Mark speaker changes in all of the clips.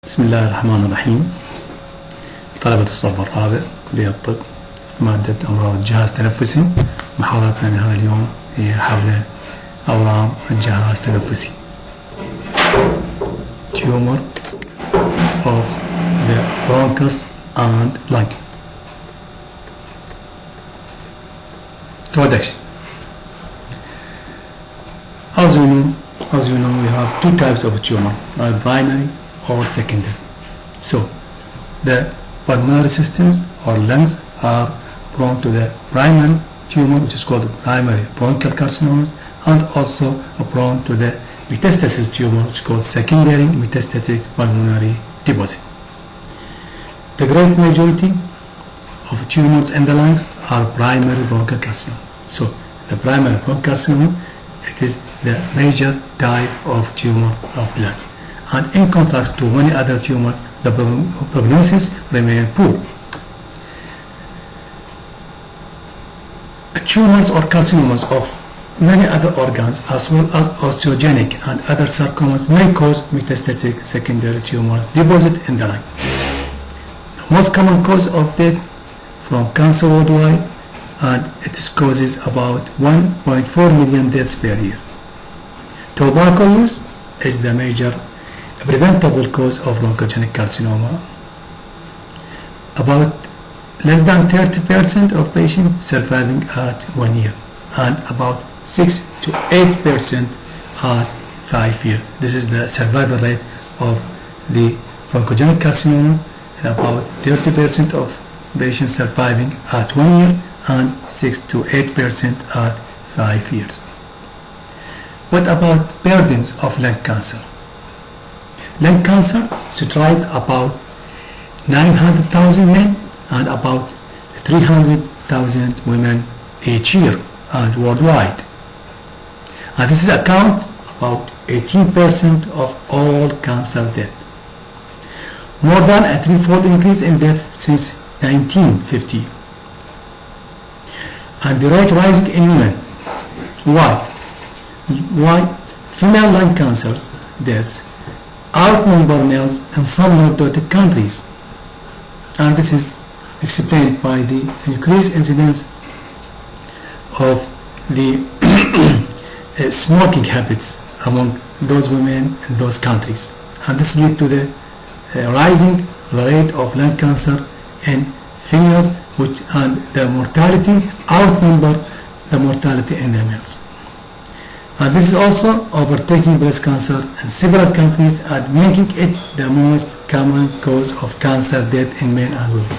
Speaker 1: بسم الله الرحمن الرحيم. طلبة الصف الرابع كلية الطب، مادة أمراض الجهاز التنفسي. محاضرتنا لهذا اليوم هي حول أورام الجهاز التنفسي. Tumor of the bronchus and lung. Introduction. As you know, we have two types of tumor, primary or secondary. So, the pulmonary systems or lungs are prone to the primary tumor, which is called primary bronchial carcinomas, and also prone to the metastasis tumor, which is called secondary metastatic pulmonary deposit. The great majority of tumors in the lungs are primary bronchial carcinoma. So, the primary bronchial carcinoma, it is the major type of tumor of the lungs. And in contrast to many other tumors, the prognosis remains poor. Tumors or carcinomas of many other organs, as well as osteogenic and other sarcomas, may cause metastatic secondary tumors deposit in the lung. The most common cause of death from cancer worldwide, and it causes about 1.4 million deaths per year. Tobacco use is the major preventable cause of bronchogenic carcinoma. About less than 30% of patients surviving at 1 year, and about 6 to 8% at 5 years. This is the survival rate of the bronchogenic carcinoma, and about 30% of patients surviving at 1 year and 6 to 8% at 5 years. What about burdens of lung cancer? Lung cancer strikes about 900,000 men and about 300,000 women each year and worldwide. And this is account about 18% of all cancer death. More than a threefold increase in death since 1950. And the rate rising in women. Why? Female lung cancers deaths outnumber males in some Nordic countries, and this is explained by the increased incidence of the smoking habits among those women in those countries, and this leads to the rising rate of lung cancer in females, and the mortality outnumber the mortality in the males. And this is also overtaking breast cancer in several countries and making it the most common cause of cancer death in men and women.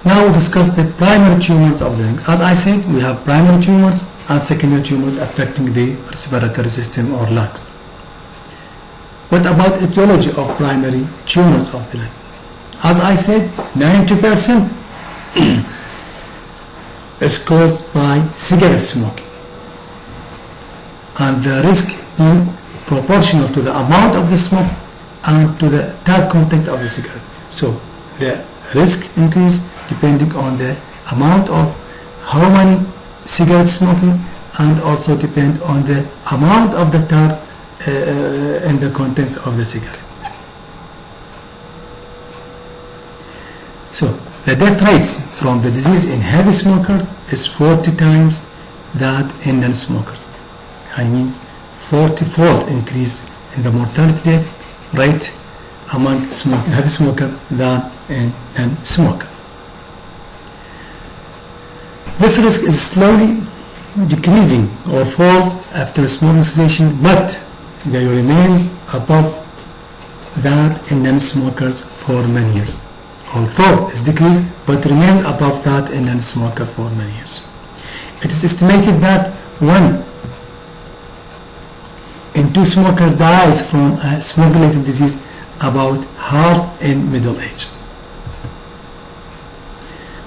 Speaker 1: Now we discuss the primary tumors of the lungs. As I said, we have primary tumors and secondary tumors affecting the respiratory system or lungs. What about etiology of primary tumors of the lung? As I said, 90% is caused by cigarette smoking, and the risk being proportional to the amount of the smoke and to the tar content of the cigarette. So the risk increase depending on the amount of how many cigarette smoking, and also depend on the amount of the tar in the contents of the cigarette. So the death rates from the disease in heavy smokers is 40 times that in non-smokers. I mean 40-fold increase in the mortality death rate among heavy smoker than in non-smoker. This risk is slowly decreasing or fall after smoking cessation, but they remains above that in non-smokers for many years. Although it's decreased, but remains above that in non-smoker for many years. It is estimated that 1 in 2 smokers dies from a smoke-related disease, about half in middle age.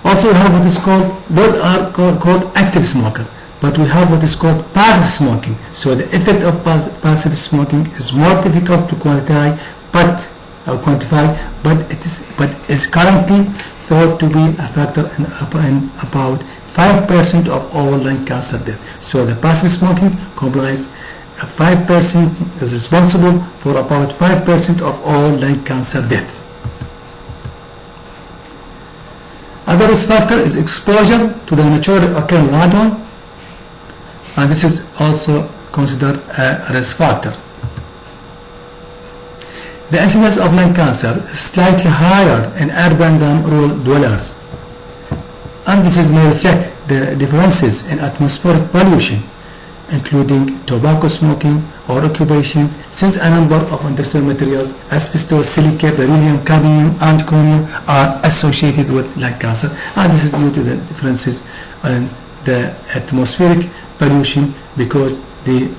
Speaker 1: Also, we have what is called, those are called active smoker, but we have what is called passive smoking. So the effect of passive smoking is more difficult to quantify, but it is currently thought to be a factor in about 5% of all lung cancer death. So the passive smoking comprises 5% is responsible for about 5% of all lung cancer deaths. Other risk factor is exposure to the naturally occurring radon, and this is also considered a risk factor. The incidence of lung cancer is slightly higher in urban than rural dwellers, and this may reflect the differences in atmospheric pollution, including tobacco smoking or occupations, since a number of industrial materials, asbestos, silicate, beryllium, cadmium, and chromium, are associated with lung cancer, and this is due to the differences in the atmospheric pollution, because the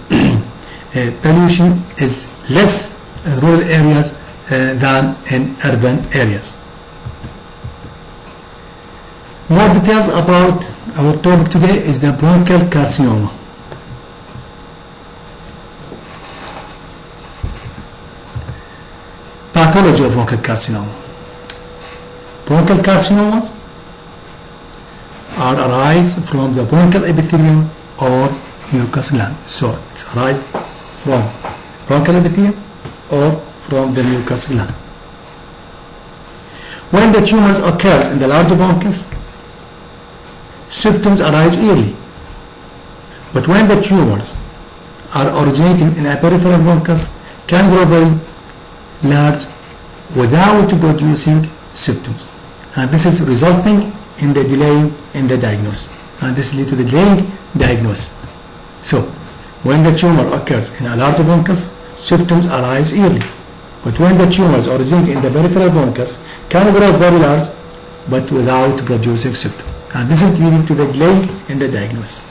Speaker 1: pollution is less in rural areas than in urban areas. More details about our topic today is the bronchial carcinoma. Pathology of bronchial carcinoma. Bronchial carcinomas arise from the bronchial epithelium or mucus gland. So it arises from bronchial epithelium or from the mucus gland. When the tumors occurs in the large bronchus, symptoms arise early. But when the tumors are originating in a peripheral bronchus, can grow very large without producing symptoms, and this is resulting in the delay in the diagnosis, and this leads to the delaying diagnosis. So when the tumor occurs in a large bronchus, symptoms arise early, but when the tumors originate in the peripheral bronchus, can grow very large but without producing symptoms, and this is leading to the delay in the diagnosis.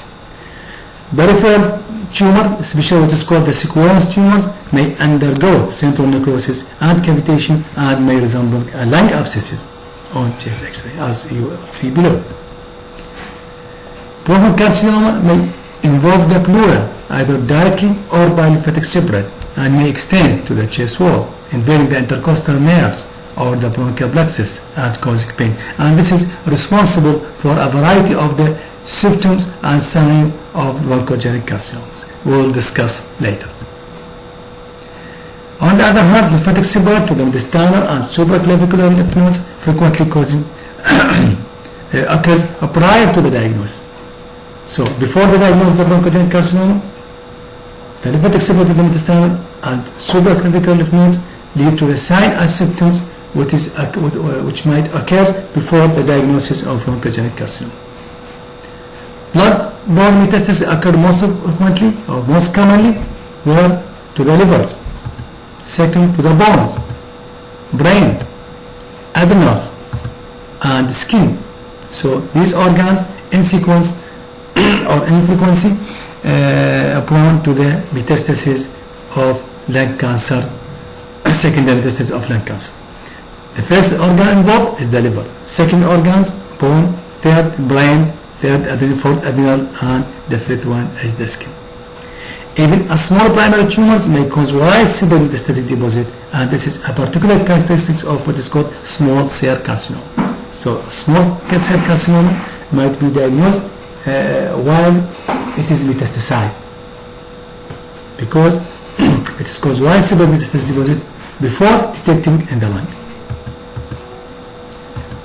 Speaker 1: Peripheral tumor, especially what is called the squamous tumors, may undergo central necrosis and cavitation and may resemble lung abscesses on chest X-ray, as you will see below. Bronchial carcinoma may involve the pleura either directly or by lymphatic separate, and may extend to the chest wall, invading the intercostal nerves or the bronchial plexus and causing pain, and this is responsible for a variety of the symptoms and signs of bronchogenic carcinomas. We will discuss later. On the other hand, lymphatic separate to the intestinal and supraclavicular lymph nodes frequently causing occurs prior to the diagnosis. So before the diagnosis of the bronchogenic carcinoma, the lymphatic separate to the intestinal and supraclavicular lymph nodes lead to the sign and symptoms which might occur before the diagnosis of bronchogenic carcinoma. Blood-borne metastases occur most frequently or most commonly where? To the livers, second to the bones, brain, adrenals, and skin. So these organs in sequence or in frequency prone to the metastasis of lung cancer, secondary metastasis of lung cancer. The first organ involved is the liver, second organs, bone, third brain, third adrenal, fourth adrenal, and the fifth one is the skin. Even a small primary tumors may cause widespread metastatic deposit, and this is a particular characteristic of what is called small cell carcinoma. So small cell carcinoma might be diagnosed while it is metastasized, because it is caused widespread metastatic deposit before detecting in the lung.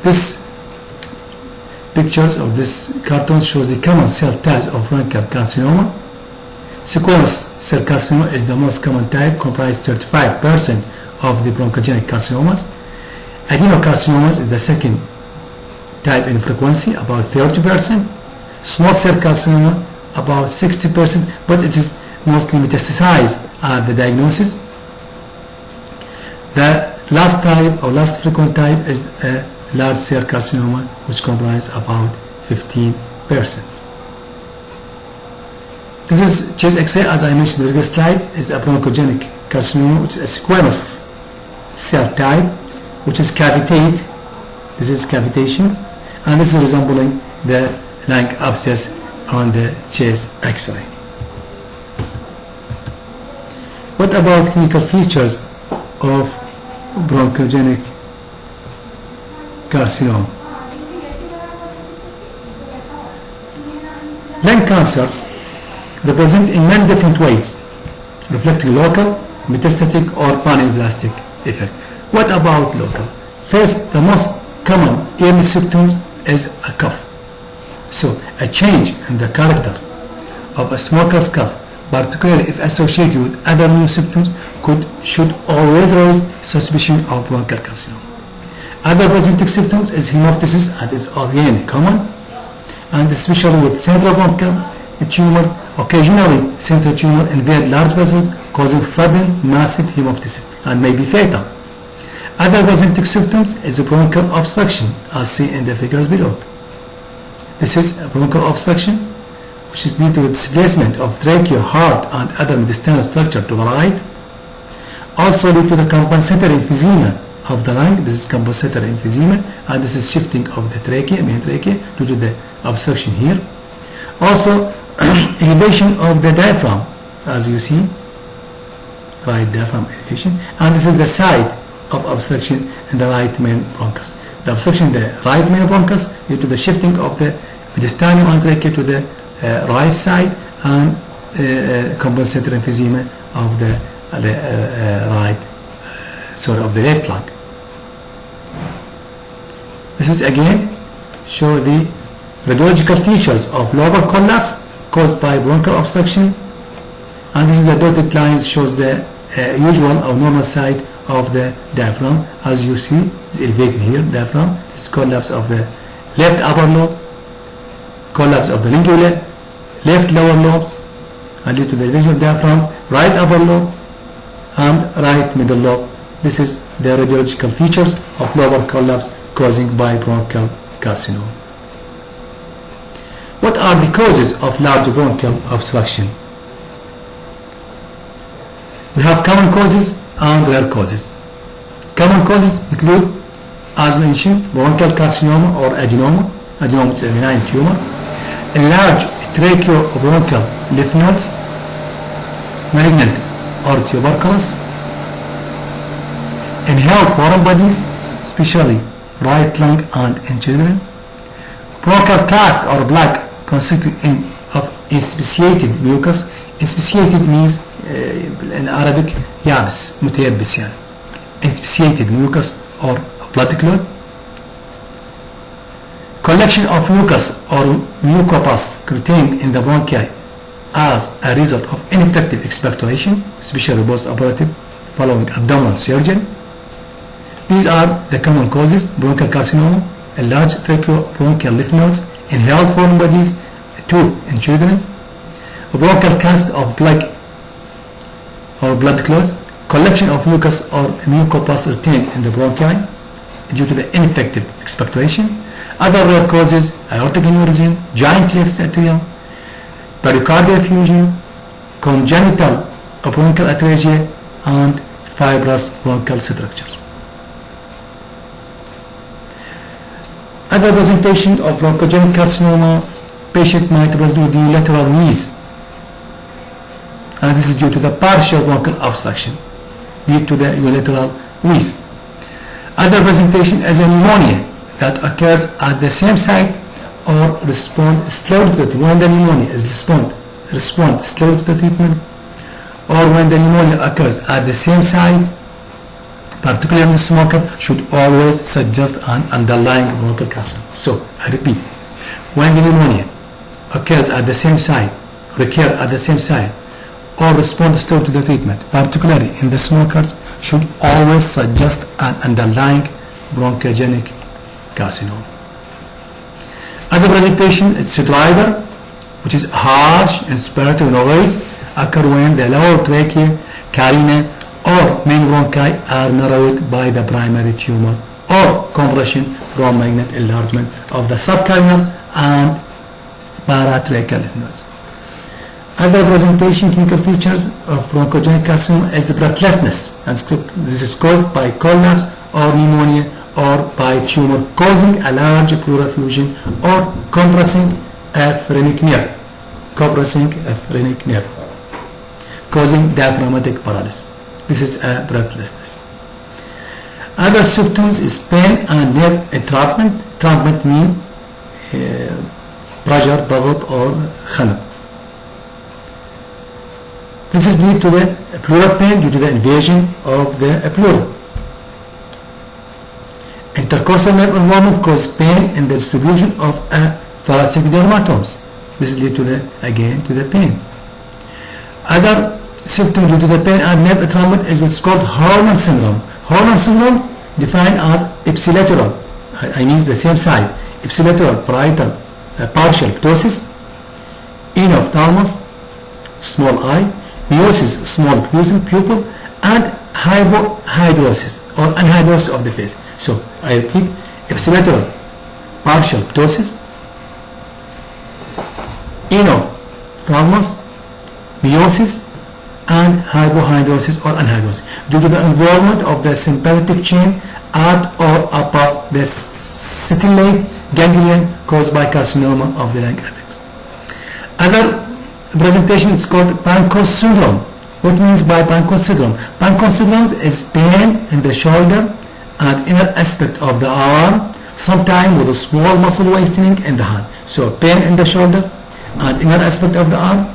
Speaker 1: This pictures of this cartoon shows the common cell types of bronchial carcinoma. Squamous cell carcinoma is the most common type, comprised 35% of the bronchogenic carcinomas. Adenocarcinomas is the second type in frequency, about 30%. Small cell carcinoma, about 60%, but it is mostly metastasized at the diagnosis. The last type or last frequent type is large cell carcinoma, which comprise about 15%. This is chest X-ray, as I mentioned in the previous slide, is a bronchogenic carcinoma, which is a squamous cell type, which is cavitate. This is cavitation, and this is resembling the lung abscess on the chest X-ray. What about clinical features of bronchogenic carcinoma? Lung cancers represent in many different ways reflecting local, metastatic, or panaplastic effect. What about local? First, the most common early symptoms is a cough. So, a change in the character of a smoker's cough, particularly if associated with other new symptoms, should always raise suspicion of bronchial carcinoma. Other presenting symptoms is hemoptysis, and is again common, and especially with central bronchial tumor. Occasionally, central tumor invade large vessels, causing sudden massive hemoptysis and may be fatal. Other presenting symptoms is bronchial obstruction, as seen in the figures below. This is a bronchial obstruction, which is due to the displacement of trachea, heart, and other mediastinal structure to the right. Also due to the compensatory emphysema of the lung. This is compensatory emphysema, and this is shifting of the trachea, main trachea, due to the obstruction here. Also, elevation of the diaphragm, as you see, right diaphragm elevation, and this is the site of obstruction in the right main bronchus. The obstruction in the right main bronchus due to the shifting of the mediastinum and trachea to the right side, and compensatory emphysema of the of the left lung. This is again show the radiological features of lobar collapse caused by bronchial obstruction, and this is the dotted lines shows the usual or normal side of the diaphragm. As you see, it's elevated here, diaphragm. This is collapse of the left upper lobe, collapse of the lingula, left lower lobes, and due to the elevation of diaphragm, right upper lobe and right middle lobe. This is the radiological features of lobar collapse causing by bronchial carcinoma. What are the causes of large bronchial obstruction? We have common causes and rare causes. Common causes include, as mentioned, bronchial carcinoma or adenoma. Adenoma is a benign tumor. Enlarged tracheobronchial lymph nodes, malignant or tuberculous, inhaled foreign bodies, especially right lung and in children, bronchial cast or plaque consisting of inspissated mucus. Inspissated means in Arabic يابس متيبس يعني. Inspissated mucus or blood clot. Collection of mucus or mucopus contained in the bronchi as a result of ineffective expectoration, especially post-operative following abdominal surgery. These are the common causes: bronchial carcinoma, enlarged tracheobronchial lymph nodes, inhaled foreign bodies, tooth in children, bronchial cast of plaque or blood clots, collection of mucus or mucopus retained in the bronchi due to the ineffective expectoration. Other rare causes: aortic aneurysm, giant cleft atrium, pericardial effusion, congenital bronchial atresia, and fibrous bronchial structures. Other presentation of bronchogenic carcinoma: patient might present with unilateral wheeze, and this is due to the partial bronchial obstruction due to the unilateral wheeze. Other presentation is a pneumonia that occurs at the same site or respond slowly to it. When the pneumonia is respond slowly to the treatment, or when the pneumonia occurs at the same site, particularly in smoker, should always suggest an underlying bronchial carcinoma. So, I repeat, when the pneumonia occurs at the same site, recur at the same site, or respond slowly to the treatment, particularly in the smokers, should always suggest an underlying bronchogenic carcinoma. Other presentation is stridor, which is harsh inspiratory noise, occur when the lower trachea, carina, or main bronchi are narrowed by the primary tumor or compression from malignant enlargement of the subcarinal and paratracheal lymph nodes. Other presentation clinical features of bronchogenic carcinoma is breathlessness, and this is caused by collapse or pneumonia or by tumor causing a large pleural effusion or compressing a phrenic nerve, causing diaphragmatic paralysis. This is a breathlessness. Other symptoms is pain and nerve entrapment. Entrapment means pressure, ضغط or خنق. This is due to the pleural pain due to the invasion of the pleura. Intercostal nerve involvement causes pain in the distribution of thoracic dermatomes. This is due to the, again, to the pain. Other symptoms due to the pain and nerve entrapment is what's called hormone syndrome. Hormone syndrome defined as ipsilateral, I mean the same side, ipsilateral parietal partial ptosis, enophthalmos, small eye, meiosis, small pupil, and hypohidrosis or anhidrosis of the face. So I repeat, ipsilateral partial ptosis, enophthalmos, meiosis, and hypohidrosis or anhidrosis due to the involvement of the sympathetic chain at or above the stellate ganglion caused by carcinoma of the lung apex. Other presentation is called Pankos syndrome. What means by Pankos syndrome? Pankos syndrome is pain in the shoulder and inner aspect of the arm, sometimes with a small muscle wasting in the hand. So pain in the shoulder and inner aspect of the arm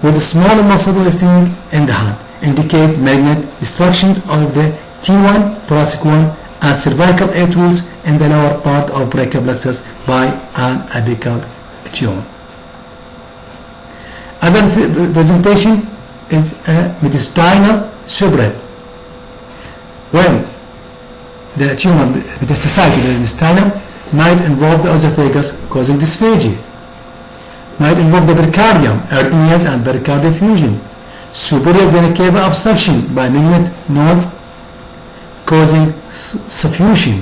Speaker 1: with a small muscle wasting in the hand indicate malignant destruction of the T1, thoracic 1, and cervical atrials in the lower part of brachial plexus by an apical tumor. Other presentation is a mediastinal subred. When the tumor metastasizes to the mediastinum, might involve the esophagus causing dysphagia, might involve the pericardium, arrhythmias and pericardial effusion, superior vena cava obstruction by malignant nodes causing suffusion,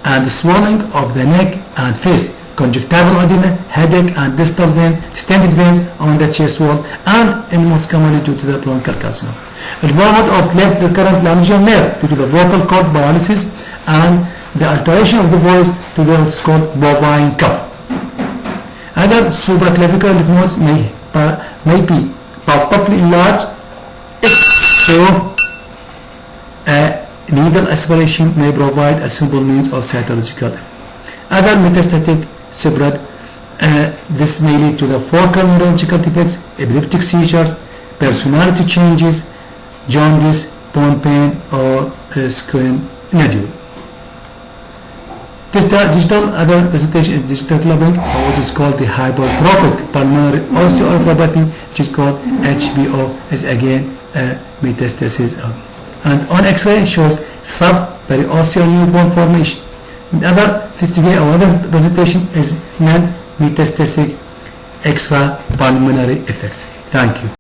Speaker 1: and swelling of the neck and face, conjunctival edema, headache, and distal veins, distended veins on the chest wall, and in most commonly due to the bronchial carcinoma. Involvement of left recurrent laryngeal nerve due to the vocal cord paralysis and the alteration of the voice to the what's called bovine cough. Other supraclavicular lymph nodes may be palpably enlarged if so a needle aspiration may provide a simple means of cytological. Other metastatic subred, this may lead to the focal neurological defects, epileptic seizures, personality changes, jaundice, bone pain, or skin nodule. This digital other presentation is digital clubbing, or what is called the hypertrophic pulmonary osteoarthropathy, which is called HBO, is again a metastasis. And on X-ray shows subperiosteal new bone formation. Another investigation or other presentation is non-metastatic extrapulmonary effects. Thank you.